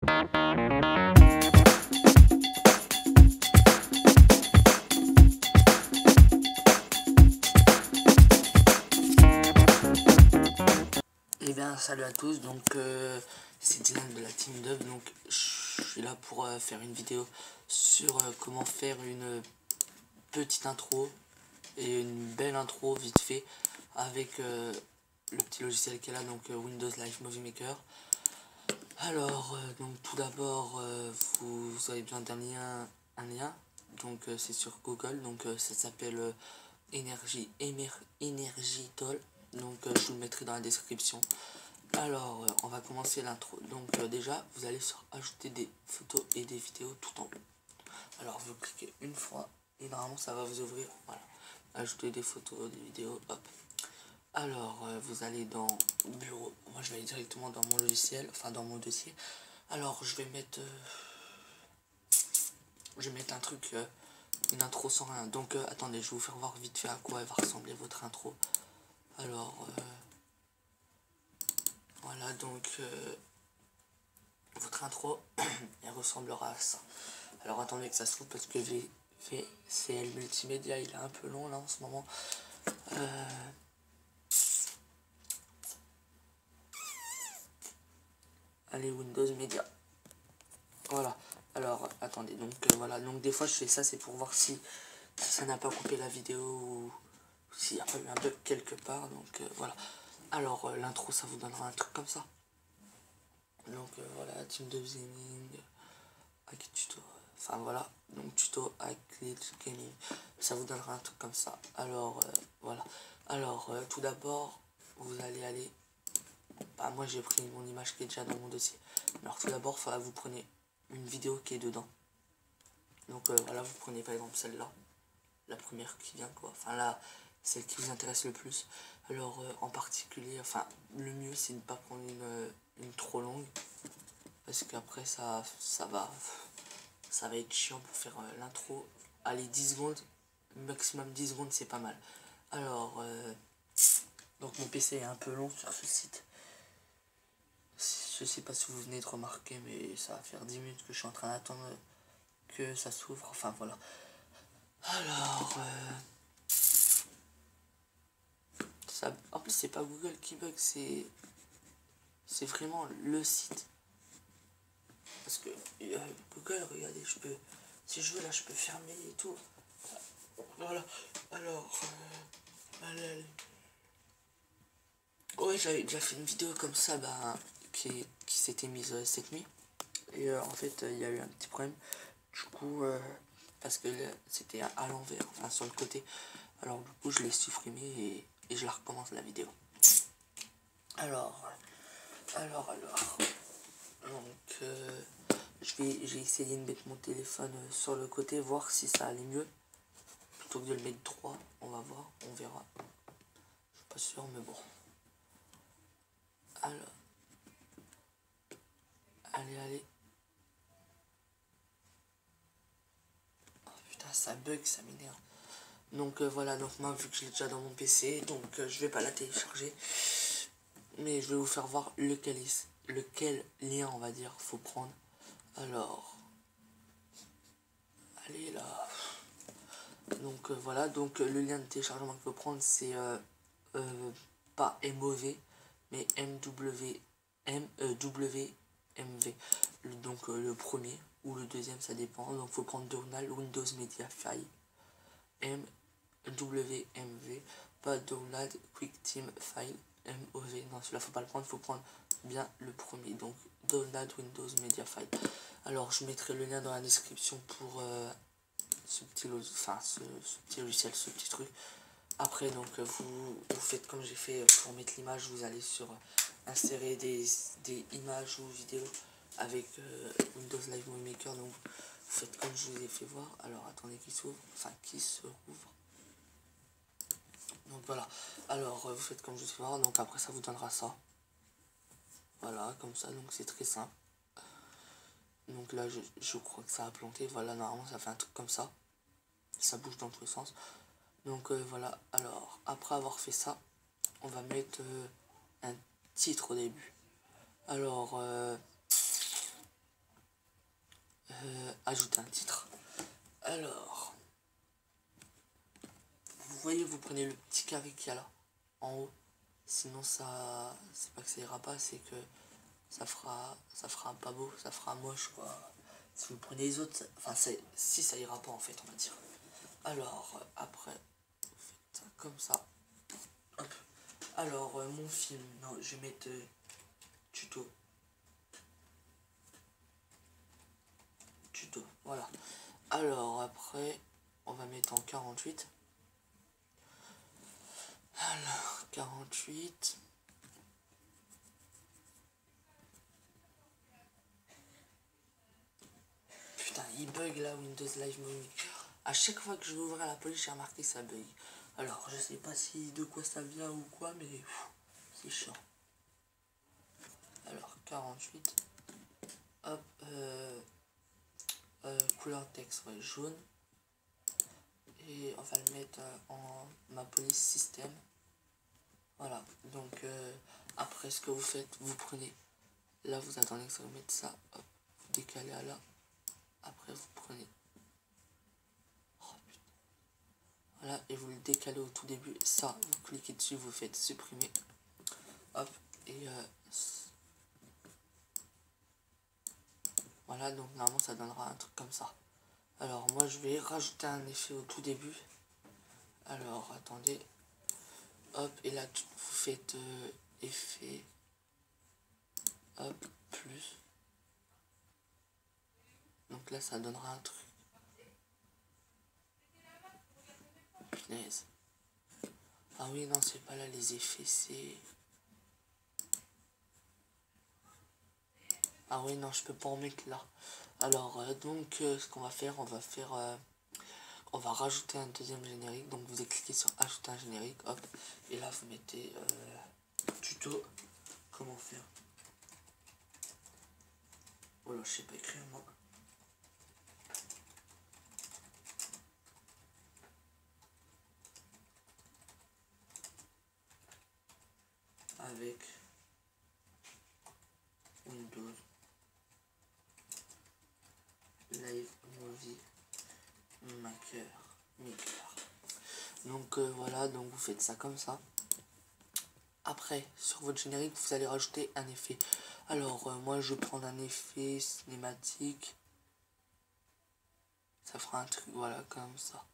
Eh bien salut à tous, donc c'est Dylan de la team Dub, donc je suis là pour faire une vidéo sur comment faire une petite intro et une belle intro vite fait avec le petit logiciel qu'elle a, donc Windows Live Movie Maker. Alors donc tout d'abord vous avez besoin d'un lien, donc c'est sur Google, donc ça s'appelle Energy-Toll, donc je vous le mettrai dans la description. Alors on va commencer l'intro, donc déjà vous allez sur ajouter des photos et des vidéos tout en haut. Alors vous cliquez une fois et normalement ça va vous ouvrir, voilà, ajouter des photos, des vidéos, hop. Alors vous allez dans bureau, moi je vais aller directement dans mon logiciel, enfin dans mon dossier. Alors je vais mettre un truc, une intro sans rien, donc attendez, je vais vous faire voir vite fait à quoi elle va ressembler votre intro. Alors voilà, donc votre intro elle ressemblera à ça. Alors attendez que ça se trouve parce que VCL Multimédia il est un peu long là en ce moment. Allez, Windows Media. Voilà. Alors attendez, donc voilà, donc des fois je fais ça, c'est pour voir si ça n'a pas coupé la vidéo ou s'il n'y a pas eu un bug quelque part. Donc voilà. Alors l'intro ça vous donnera un truc comme ça. Donc voilà, team de gaming, avec tuto, enfin voilà, donc tuto avec gaming, ça vous donnera un truc comme ça. Alors voilà, alors tout d'abord vous allez aller, bah moi j'ai pris mon image qui est déjà dans mon dossier. Alors tout d'abord vous prenez une vidéo qui est dedans, donc voilà, vous prenez par exemple celle-là, la première qui vient quoi, enfin là celle qui vous intéresse le plus. Alors en particulier, enfin le mieux c'est de ne pas prendre une trop longue, parce qu'après ça va être chiant pour faire l'intro. Allez, 10 secondes, maximum 10 secondes, c'est pas mal. Alors donc mon PC est un peu long sur ce site, je sais pas si vous venez de remarquer, mais ça va faire 10 minutes que je suis en train d'attendre que ça s'ouvre, enfin voilà. Alors ça, en plus c'est pas Google qui bug, c'est vraiment le site, parce que Google, regardez, je peux, si je veux là je peux fermer et tout, voilà. Alors allez. Ouais, j'avais déjà fait une vidéo comme ça, bah, qui s'était mise cette nuit, et en fait il y a eu un petit problème du coup, parce que c'était à l'envers, enfin sur le côté. Alors du coup je l'ai supprimé et je la recommence la vidéo. Alors donc j'ai essayé de mettre mon téléphone sur le côté, voir si ça allait mieux, plutôt que de le mettre droit. On va voir, on verra, je suis pas sûr, mais bon. Alors allez. Oh putain, ça bug, ça m'énerve. Donc voilà, donc moi vu que je l'ai déjà dans mon PC, donc je vais pas la télécharger, mais je vais vous faire voir lequel lien on va dire faut prendre. Alors allez là, donc voilà, donc le lien de téléchargement qu'il faut prendre c'est pas MOV mais MWMV, donc le premier ou le deuxième ça dépend, donc faut prendre Download Windows Media File MWMV, pas Download Quick Team File MOV, non celui-là faut pas le prendre, faut prendre bien le premier, donc Download Windows Media File. Alors je mettrai le lien dans la description pour ce petit logiciel, ce petit truc. Après donc vous faites comme j'ai fait pour mettre l'image, vous allez sur insérer des images ou vidéos avec Windows Live Movie Maker, donc vous faites comme je vous ai fait voir. Alors attendez qu'il s'ouvre, enfin qui se rouvre. Donc voilà, alors vous faites comme je vous ai fait voir, donc après ça vous donnera ça. Voilà, comme ça, donc c'est très simple. Donc là je crois que ça a planté, voilà, normalement ça fait un truc comme ça. Ça bouge dans tous les sens. Donc voilà, alors après avoir fait ça, on va mettre un titre au début. Alors ajouter un titre. Alors, vous voyez, vous prenez le petit carré qu'il y a là, en haut. Sinon, ça, c'est pas que ça ira pas, c'est que ça fera pas beau, ça fera moche, quoi. Si vous prenez les autres, enfin, si ça ira pas, en fait, on va dire. Alors, après, vous faites ça comme ça. Hop. Alors, mon film, non, je vais mettre tuto. Tuto, voilà. Alors, après, on va mettre en 48. Alors, 48. Putain, il bug là, Windows Live Monitor. À chaque fois que je vais ouvrir la police, j'ai remarqué que ça bug. Alors, je sais pas si de quoi ça vient ou quoi, mais c'est chiant. Alors, 48. Hop, couleur texte, ouais, jaune. Et on va le mettre en ma police système. Voilà, donc après ce que vous faites, vous prenez, là vous attendez que ça vous mette ça, hop, vous décalez à là, après vous prenez, oh, voilà, et vous le décalez au tout début, ça, vous cliquez dessus, vous faites supprimer, hop, et voilà, donc normalement ça donnera un truc comme ça. Alors moi je vais rajouter un effet au tout début, alors attendez, hop, et là vous faites effet, hop, plus, donc là ça donnera un truc. Punaise. Ah oui, non, c'est pas là les effets, c'est... Ah oui, non, je peux pas en mettre là. Alors, donc, ce qu'on va faire, on va rajouter un deuxième générique. Donc, vous cliquez sur ajouter un générique, hop. Et là, vous mettez tuto. Comment faire? Oh là, je sais pas écrire, moi. Avec Windows Live Movie Maker. Donc voilà, donc vous faites ça comme ça. Après, sur votre générique, vous allez rajouter un effet. Alors, moi, je vais prendre un effet cinématique. Ça fera un truc, voilà, comme ça.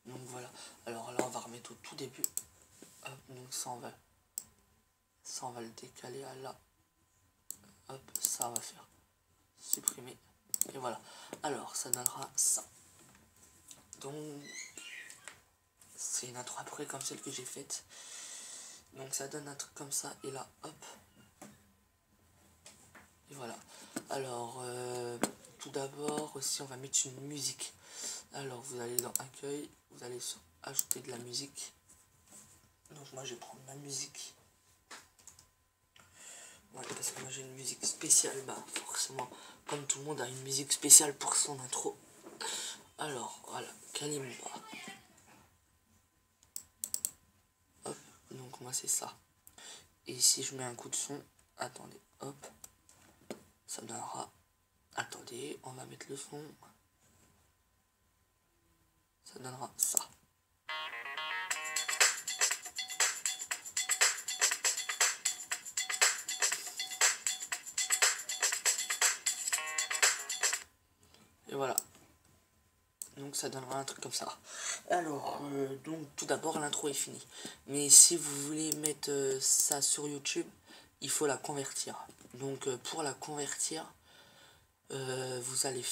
Donc voilà. Alors là, on va remettre au tout début. Hop, donc ça, on va le décaler à là. Hop, ça, on va faire supprimer. Et voilà. Alors, ça donnera ça. Donc, c'est une intro après comme celle que j'ai faite. Donc, ça donne un truc comme ça. Et là, hop. Et voilà. Alors, tout d'abord, aussi, on va mettre une musique. Alors, vous allez dans Accueil. Vous allez sur Ajouter de la musique. Donc, moi, je vais prendre ma musique. Ouais, parce que moi j'ai une musique spéciale, bah forcément, comme tout le monde a une musique spéciale pour son intro. Alors, voilà, Kalimba. Hop, donc moi c'est ça. Et si je mets un coup de son, attendez, hop, ça me donnera, attendez, on va mettre le son. Ça donnera ça. Et voilà. Donc ça donnera un truc comme ça. Alors, donc tout d'abord l'intro est finie. Mais si vous voulez mettre ça sur YouTube, il faut la convertir. Donc pour la convertir, vous allez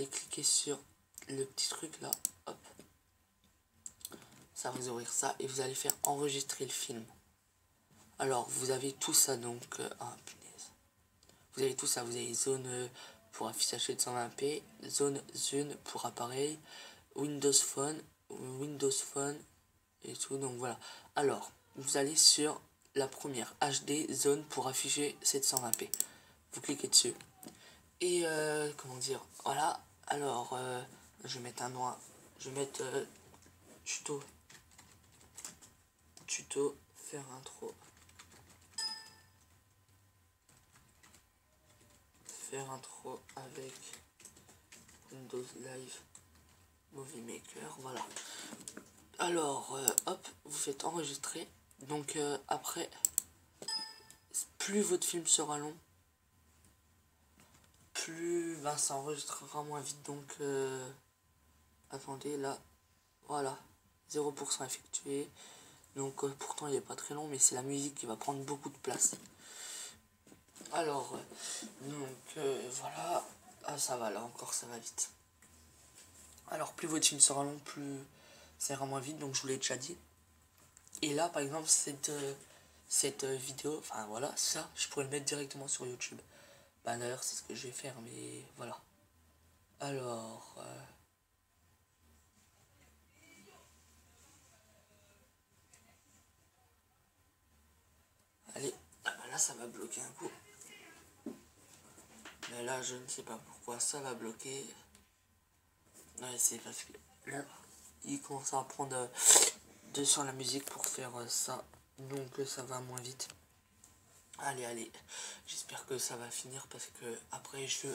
cliquer sur le petit truc là, hop. Ça va vous ouvrir ça et vous allez faire enregistrer le film. Alors vous avez tout ça donc, ah punaise. Vous avez tout ça, vous avez zone pour affichage 720p, zone Zune pour appareil, Windows Phone et tout, donc voilà. Alors, vous allez sur la première, HD zone pour afficher 720p. Vous cliquez dessus. Et comment dire, voilà. Alors, je vais mettre un nom, je vais mettre tuto, faire intro. faire intro avec Windows Live Movie Maker, voilà. Alors, hop, vous faites enregistrer. Donc après, plus votre film sera long, plus ça enregistrera moins vite. Donc, attendez, là, voilà, 0% effectué. Donc pourtant il n'est pas très long, mais c'est la musique qui va prendre beaucoup de place. Alors, voilà, ah ça va, là encore ça va vite. Alors plus votre film sera long, plus ça ira moins vite, donc je vous l'ai déjà dit. Et là par exemple cette vidéo, enfin voilà, ça je pourrais le mettre directement sur YouTube. Bah d'ailleurs c'est ce que je vais faire, mais voilà. Alors allez, ah bah là ça va bloquer un coup. Mais là je ne sais pas pourquoi ça va bloquer. Ouais, c'est parce que là il commence à prendre sur la musique pour faire ça, donc ça va moins vite. Allez, j'espère que ça va finir parce que après je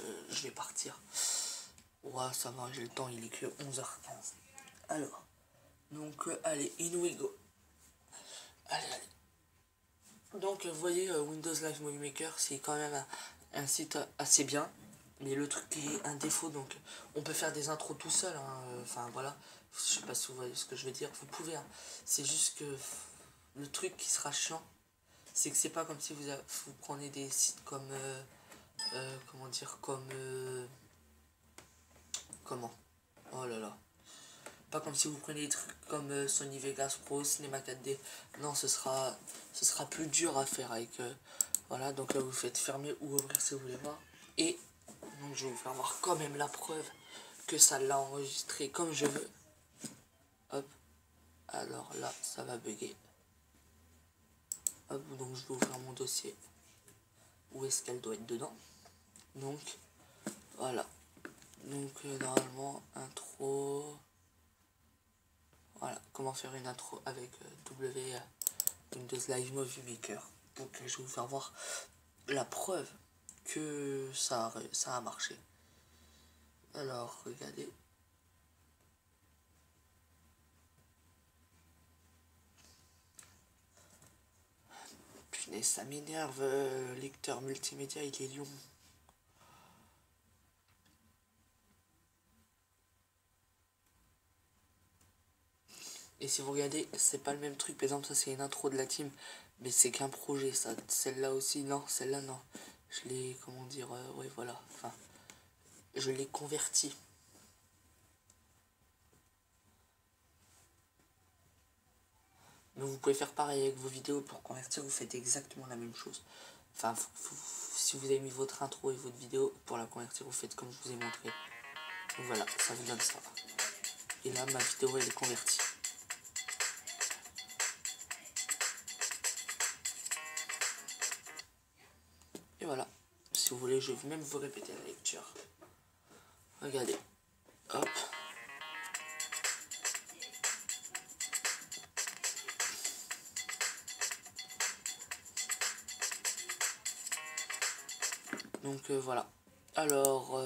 vais partir. Ouais, ça va, j'ai le temps, il est que 11h15. Alors, donc allez, in we go. Allez. Donc vous voyez, Windows Live Movie Maker, c'est quand même un site assez bien. Mais le truc est un défaut, donc on peut faire des intros tout seul. Enfin voilà, je sais pas si vous voyez ce que je veux dire. Vous pouvez, hein. C'est juste que le truc qui sera chiant, c'est que c'est pas comme si vous prenez des sites comme comment dire, comment, oh là là, pas comme si vous prenez des trucs comme Sony Vegas Pro, Cinema 4D. Non, ce sera plus dur à faire avec voilà. Donc là vous faites fermer ou ouvrir si vous voulez voir. Et donc je vais vous faire voir quand même la preuve que ça l'a enregistré comme je veux. Hop, alors là ça va bugger. Hop, donc je vais ouvrir mon dossier. Où est-ce qu'elle doit être dedans? Donc voilà. Donc normalement intro. Voilà, comment faire une intro avec Windows Live Movie Maker. Donc je vais vous faire voir la preuve que ça a marché. Alors regardez. Punaise, ça m'énerve, lecteur multimédia il est long. Et si vous regardez, c'est pas le même truc. Par exemple, ça c'est une intro de la team, mais c'est qu'un projet. Ça, celle-là aussi, non, celle-là non. Je l'ai, comment dire, ouais, voilà. Enfin, je l'ai converti. Donc vous pouvez faire pareil avec vos vidéos pour convertir. Vous faites exactement la même chose. Enfin, si vous avez mis votre intro et votre vidéo pour la convertir, vous faites comme je vous ai montré. Donc voilà, ça vous donne ça. Et là, ma vidéo elle est convertie. Et voilà, si vous voulez, je vais même vous répéter la lecture. Regardez, hop. Donc voilà. Alors,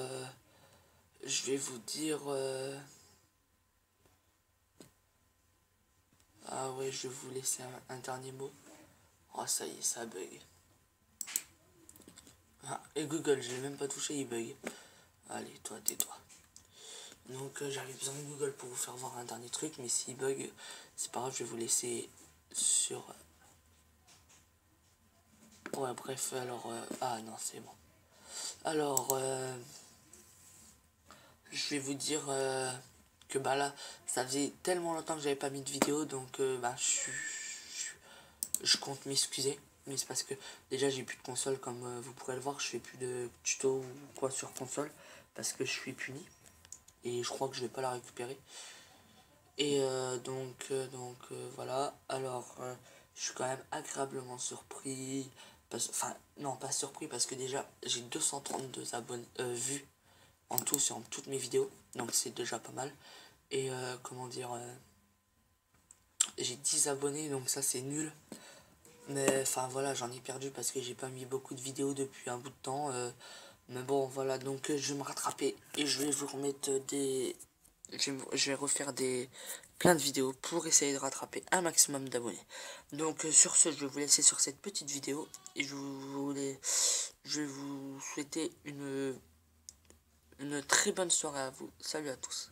je vais vous dire... Ah ouais, je vais vous laisser un dernier mot. Oh, ça y est, ça bug. Ah, et Google, je l'ai même pas touché, il bug. Allez, toi, tais-toi. Donc j'avais besoin de Google pour vous faire voir un dernier truc, mais s'il bug, c'est pas grave, je vais vous laisser sur... Ouais, bref, alors... Ah non, c'est bon. Alors, je vais vous dire que bah là, ça faisait tellement longtemps que j'avais pas mis de vidéo, donc bah je compte m'excuser. Mais c'est parce que déjà j'ai plus de console, comme vous pourrez le voir, je fais plus de tuto ou quoi sur console, parce que je suis puni. Et je crois que je vais pas la récupérer. Et voilà. Alors je suis quand même agréablement surpris. Enfin non, pas surpris, parce que déjà j'ai 232 abonnés vues en tout sur toutes mes vidéos, donc c'est déjà pas mal. Et comment dire, j'ai 10 abonnés, donc ça c'est nul. Mais enfin voilà, j'en ai perdu parce que j'ai pas mis beaucoup de vidéos depuis un bout de temps. Mais bon, voilà, donc je vais me rattraper et je vais vous remettre des... Je vais refaire plein de vidéos pour essayer de rattraper un maximum d'abonnés. Donc sur ce, je vais vous laisser sur cette petite vidéo et je vais vous souhaiter une très bonne soirée à vous. Salut à tous.